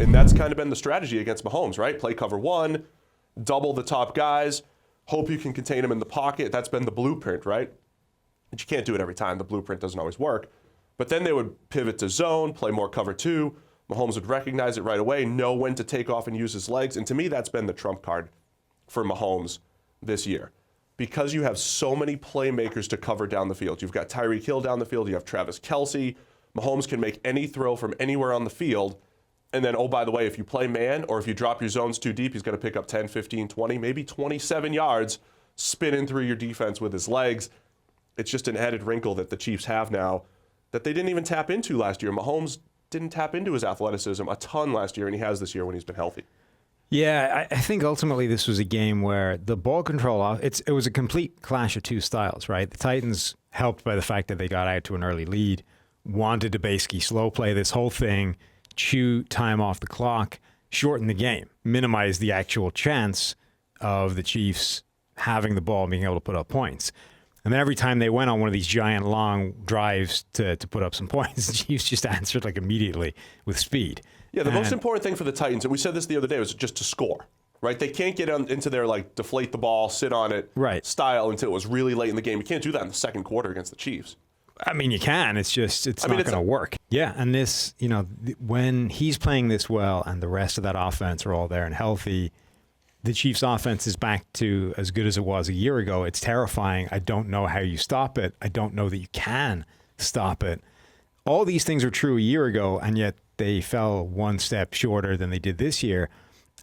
And that's kind of been the strategy against Mahomes, right? Play cover one, double the top guys, hope you can contain him in the pocket. That's been the blueprint, right? But you can't do it every time. The blueprint doesn't always work. But then they would pivot to zone, play more cover two. Mahomes would recognize it right away, know when to take off and use his legs. And to me, that's been the trump card for Mahomes this year. Because you have so many playmakers to cover down the field. You've got Tyreek Hill down the field. You have Travis Kelce. Mahomes can make any throw from anywhere on the field. And then, oh, by the way, if you play man or if you drop your zones too deep, he's going to pick up 10, 15, 20, maybe 27 yards spinning through your defense with his legs. It's just an added wrinkle that the Chiefs have now that they didn't even tap into last year. Mahomes didn't tap into his athleticism a ton last year, and he has this year when he's been healthy. Yeah, I think ultimately this was a game where the ball control, it was a complete clash of two styles, right? The Titans, helped by the fact that they got out to an early lead, wanted to basically slow play this whole thing, chew time off the clock, shorten the game, minimize the actual chance of the Chiefs having the ball and being able to put up points. And then every time they went on one of these giant long drives to put up some points, the Chiefs just answered like immediately with speed. Yeah, the most important thing for the Titans, and we said this the other day, was just to score, right? They can't get into their like deflate the ball, sit on it style until it was really late in the game. You can't do that in the second quarter against the Chiefs. I mean, you can. It's just it's not going to work. Yeah, and this, when he's playing this well and the rest of that offense are all there and healthy, the Chiefs' offense is back to as good as it was a year ago. It's terrifying. I don't know how you stop it. I don't know that you can stop it. All these things were true a year ago, and yet they fell one step shorter than they did this year.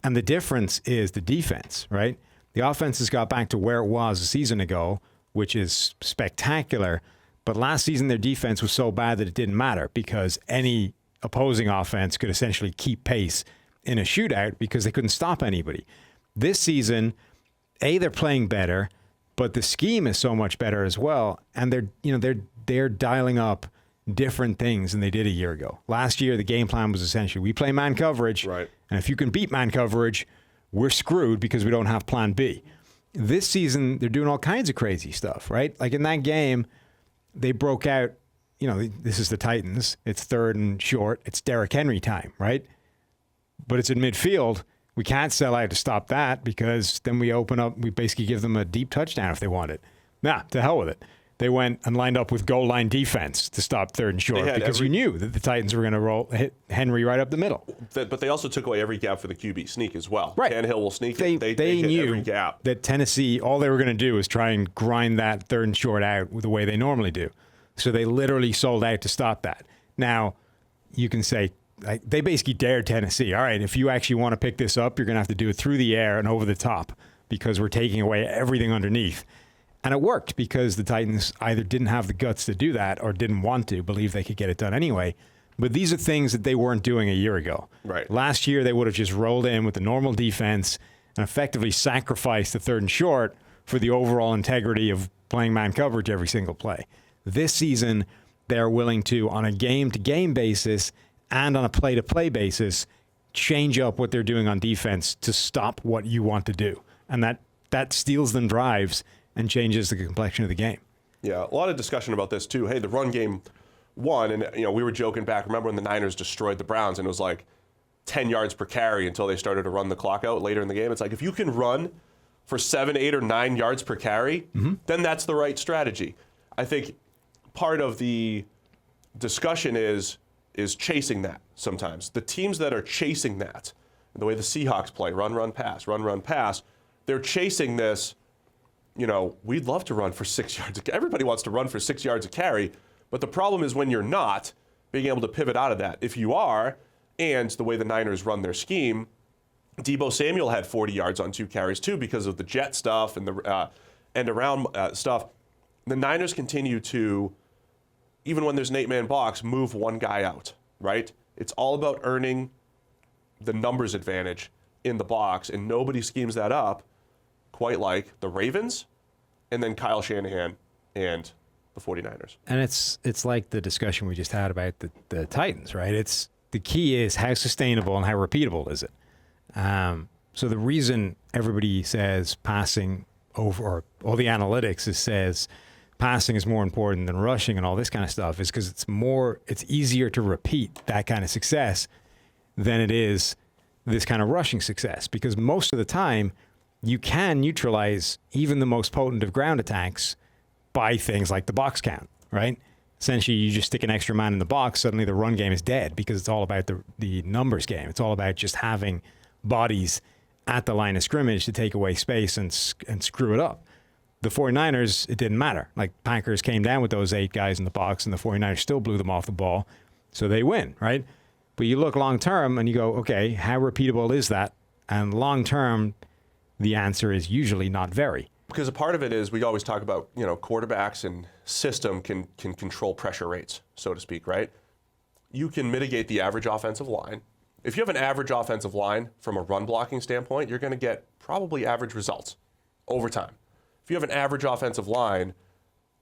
And the difference is the defense, right? The offense has got back to where it was a season ago, which is spectacular. But last season, their defense was so bad that it didn't matter because any opposing offense could essentially keep pace in a shootout because they couldn't stop anybody. This season, they're playing better, but the scheme is so much better as well. And they're dialing up different things than they did a year ago. Last year, the game plan was essentially we play man coverage, right? And if you can beat man coverage, we're screwed because we don't have plan B. This season, they're doing all kinds of crazy stuff, right? Like in that game, they broke out, this is the Titans. It's third and short. It's Derrick Henry time, right? But it's in midfield. We can't sell out to stop that because then we open up, we basically give them a deep touchdown if they want it. Nah, to hell with it. They went and lined up with goal line defense to stop third and short because you knew that the Titans were going to hit Henry right up the middle. But they also took away every gap for the QB sneak as well. Right. Tannehill will sneak. They hit knew every gap. That Tennessee, all they were going to do was try and grind that third and short out the way they normally do. So they literally sold out to stop that. Now, you can say, they basically dared Tennessee. All right, if you actually want to pick this up, you're going to have to do it through the air and over the top because we're taking away everything underneath. And it worked because the Titans either didn't have the guts to do that or didn't want to, believe they could get it done anyway. But these are things that they weren't doing a year ago. Right. Last year, they would have just rolled in with the normal defense and effectively sacrificed the third and short for the overall integrity of playing man coverage every single play. This season, they're willing to, on a game-to-game basis and on a play-to-play basis, change up what they're doing on defense to stop what you want to do. And that steals them drives and changes the complexion of the game. Yeah, a lot of discussion about this too. Hey, the run game won, and we were joking back. Remember when the Niners destroyed the Browns, and it was like 10 yards per carry until they started to run the clock out later in the game. It's like if you can run for 7, 8, or 9 yards per carry, then that's the right strategy. I think part of the discussion is chasing that sometimes. The teams that are chasing that, the way the Seahawks play, run, pass, they're chasing this. We'd love to run for 6 yards. Everybody wants to run for 6 yards a carry, but the problem is when you're not being able to pivot out of that. If you are, and the way the Niners run their scheme, Deebo Samuel had 40 yards on 2 carries too because of the jet stuff and the end around stuff. The Niners continue to, even when there's an 8-man box, move one guy out, right? It's all about earning the numbers advantage in the box, and nobody schemes that up quite like the Ravens and then Kyle Shanahan and the 49ers. And it's like the discussion we just had about the Titans, right? It's the key is how sustainable and how repeatable is it? So the reason everybody says passing over, or all the analytics says passing is more important than rushing and all this kind of stuff is because it's easier to repeat that kind of success than it is this kind of rushing success, because most of the time you can neutralize even the most potent of ground attacks by things like the box count, right? Essentially, you just stick an extra man in the box, suddenly the run game is dead because it's all about the numbers game. It's all about just having bodies at the line of scrimmage to take away space and screw it up. The 49ers, it didn't matter. Like, Packers came down with those 8 guys in the box, and the 49ers still blew them off the ball, so they win, right? But you look long term and you go, okay, how repeatable is that? And long term, the answer is usually not very. Because a part of it is we always talk about, quarterbacks and system can control pressure rates, so to speak, right? You can mitigate the average offensive line. If you have an average offensive line from a run blocking standpoint, you're going to get probably average results over time. If you have an average offensive line,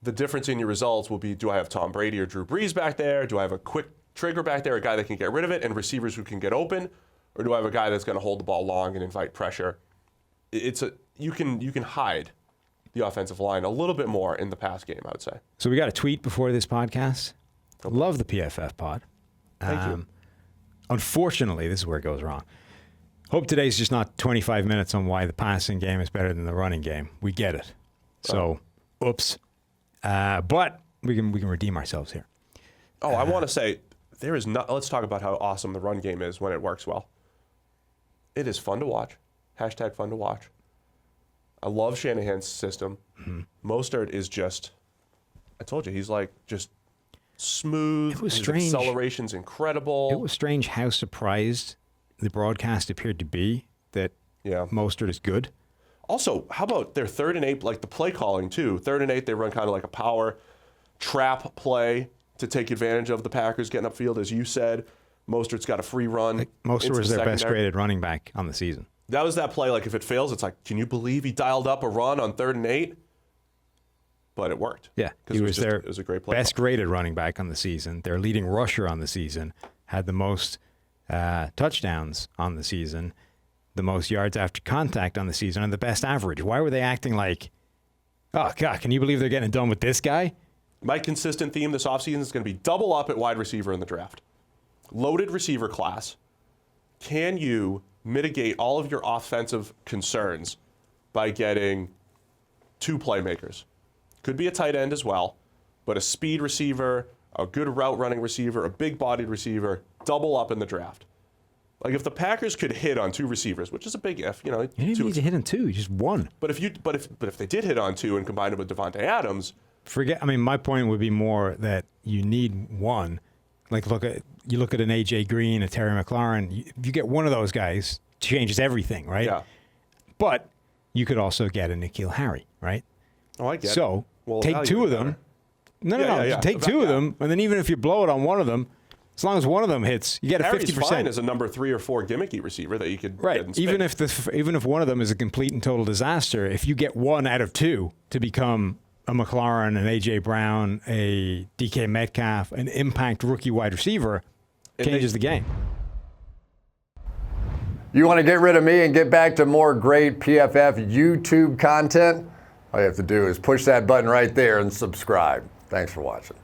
the difference in your results will be, do I have Tom Brady or Drew Brees back there? Do I have a quick trigger back there, a guy that can get rid of it, and receivers who can get open? Or do I have a guy that's going to hold the ball long and invite pressure? You can hide the offensive line a little bit more in the pass game, I would say. So we got a tweet before this podcast. Okay. Love the PFF pod. Thank you. Unfortunately, this is where it goes wrong. Hope today's just not 25 minutes on why the passing game is better than the running game. We get it. So, oops. But we can redeem ourselves here. I want to say, let's talk about how awesome the run game is when it works well. It is fun to watch. # fun to watch. I love Shanahan's system. Mm-hmm. Mostert is just, I told you, he's like just smooth. It was His strange. Acceleration's incredible. It was strange how surprised the broadcast appeared to be that Mostert is good. Also, how about their 3rd and 8, like the play calling too. 3rd and 8, they run kind of like a power trap play to take advantage of the Packers getting upfield, as you said. Mostert's got a free run. Mostert was their best graded running back on the season. That was that play, like if it fails, it's like, can you believe he dialed up a run on 3rd and 8? But it worked. Yeah, it was a great play. Best graded running back on the season. Their leading rusher on the season. Had the most touchdowns on the season. The most yards after contact on the season. And the best average. Why were they acting like, oh, God, can you believe they're getting done with this guy? My consistent theme this offseason is going to be double up at wide receiver in the draft. Loaded receiver class. Can you mitigate all of your offensive concerns by getting 2 playmakers? Could be a tight end as well, but a speed receiver, a good route running receiver, a big bodied receiver, double up in the draft. Like if the Packers could hit on 2 receivers, which is a big if, you didn't need to hit on 2, just 1. But if they did hit on 2 and combined it with Devontae Adams, my point would be more that you need 1. Like you look at an AJ Green, a Terry McLaurin, you get one of those guys, changes everything, right? Yeah. But you could also get a N'Keal Harry, right? Oh, I get it. So take 2 of them. No. Take 2 of them, and then even if you blow it on one of them, as long as one of them hits, you get a 50%. Harry's fine as a number 3 or 4 gimmicky receiver that you could get in space. Even if one of them is a complete and total disaster, if you get 1 out of 2 to become a McLaurin, an A.J. Brown, a DK Metcalf, an impact rookie wide receiver, changes the game. You want to get rid of me and get back to more great PFF YouTube content? All you have to do is push that button right there and subscribe. Thanks for watching.